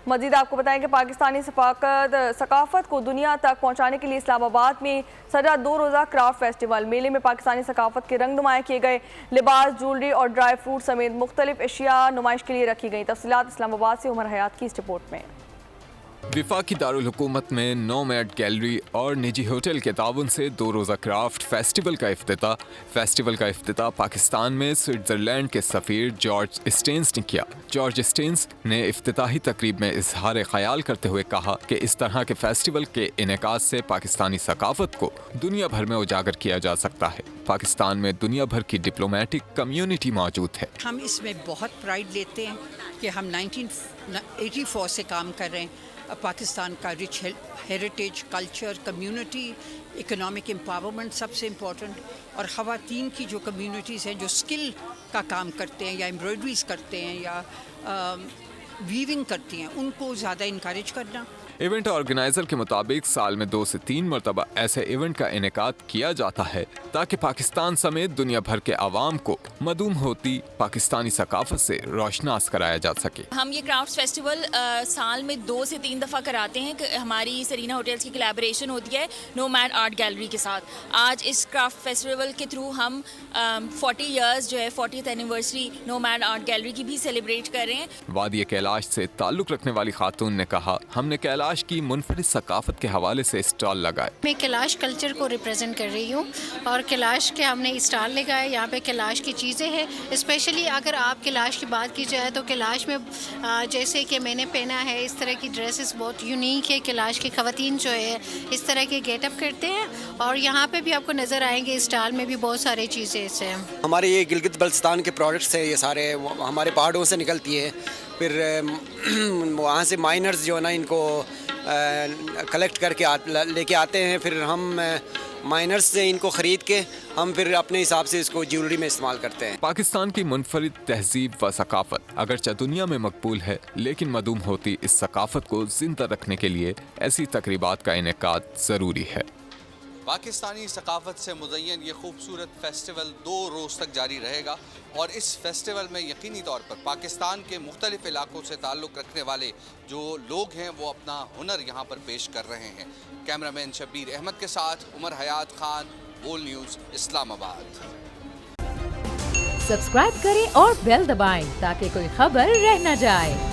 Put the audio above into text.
مزید آپ کو بتائیں کہ پاکستانی ثقافت کو دنیا تک پہنچانے کے لیے اسلام آباد میں سجا 2 روزہ کرافٹ فیسٹیول میلے میں پاکستانی ثقافت کے رنگ نمایاں کیے گئے. لباس، جولری اور ڈرائی فروٹ سمیت مختلف اشیاء نمائش کے لیے رکھی گئیں. تفصیلات اسلام آباد سے عمر حیات کی اس رپورٹ میں. وفاقی دارالحکومت میں نومیڈ گیلری اور نجی ہوٹل کے تعاون سے 2 روزہ کرافٹ فیسٹیول کا افتتاح پاکستان میں سوئٹزرلینڈ کے سفیر جارج اسٹینز نے کیا. جارج اسٹینز نے افتتاحی تقریب میں اظہار خیال کرتے ہوئے کہا کہ اس طرح کے فیسٹیول کے انعکاس سے پاکستانی ثقافت کو دنیا بھر میں اجاگر کیا جا سکتا ہے. پاکستان میں دنیا بھر کی ڈپلومیٹک کمیونٹی موجود ہے. ہم اس میں بہت پرائڈ لیتے ہیں کہ ہم 1984 سے کام کر رہے ہیں. پاکستان کا rich heritage, culture, community, economic empowerment سب سے امپورٹنٹ، اور خواتین کی جو کمیونٹیز ہیں جو اسکل کا کام کرتے ہیں یا ایمبرائڈریز کرتے ہیں یا ویونگ کرتی ہیں، ان کو زیادہ انکریج کرنا. ایونٹ آرگنائزر کے مطابق سال میں 2 سے 3 مرتبہ ایسے ایونٹ کا انعقاد کیا جاتا ہے تاکہ پاکستان سمیت دنیا بھر کے عوام کو معدوم ہوتی پاکستانی ثقافت سے روشناس کرایا جا سکے. ہم یہ کرافٹ فیسٹیول سال میں 2 سے 3 دفعہ کراتے ہیں. ہماری سرینا ہوٹلز کی کولیبریشن ہوتی ہے نومیڈ آرٹ گیلری کے ساتھ. آج اس کرافٹ فیسٹیول کے تھرو ہم 40 ایئرز جو ہے 40th anniversary nomad art gallery کی بھی سیلیبریٹ کر رہے ہیں. وادی کیلاش سے تعلق رکھنے والی خاتون نے کہا، ہم نے کیلاش کی منفرد ثقافت کے حوالے سے اسٹال لگائے. میں کیلاش کلچر کو ریپرزینٹ کر رہی ہوں اور کیلاش کے ہم نے اسٹال لگائے. یہاں پہ کیلاش کی چیزیں ہیں. اسپیشلی اگر آپ کیلاش کی بات کی جائے تو کیلاش میں جیسے کہ میں نے پہنا ہے اس طرح کی ڈریسز بہت یونیک ہے. کیلاش کی خواتین جو ہے اس طرح کے گیٹ اپ کرتے ہیں اور یہاں پہ بھی آپ کو نظر آئیں گے اسٹال میں بھی بہت ساری چیزیں سے. ہمارے یہ گلگت بلتستان کے پروڈکٹس ہیں، یہ سارے ہمارے پہاڑوں سے نکلتی ہے. پھر وہاں سے مائنرز جو ہے نا ان کو کلیکٹ کر کے لے کے آتے ہیں. پھر ہم مائنرز سے ان کو خرید کے ہم پھر اپنے حساب سے اس کو جیولری میں استعمال کرتے ہیں. پاکستان کی منفرد تہذیب و ثقافت اگرچہ دنیا میں مقبول ہے، لیکن معدوم ہوتی اس ثقافت کو زندہ رکھنے کے لیے ایسی تقریبات کا انعقاد ضروری ہے. پاکستانی ثقافت سے مزین یہ خوبصورت فیسٹیول 2 روز تک جاری رہے گا، اور اس فیسٹیول میں یقینی طور پر پاکستان کے مختلف علاقوں سے تعلق رکھنے والے جو لوگ ہیں وہ اپنا ہنر یہاں پر پیش کر رہے ہیں. کیمرہ مین شبیر احمد کے ساتھ عمر حیات خان، وول نیوز، اسلام آباد. سبسکرائب کریں اور بیل دبائیں تاکہ کوئی خبر رہ نہ جائے.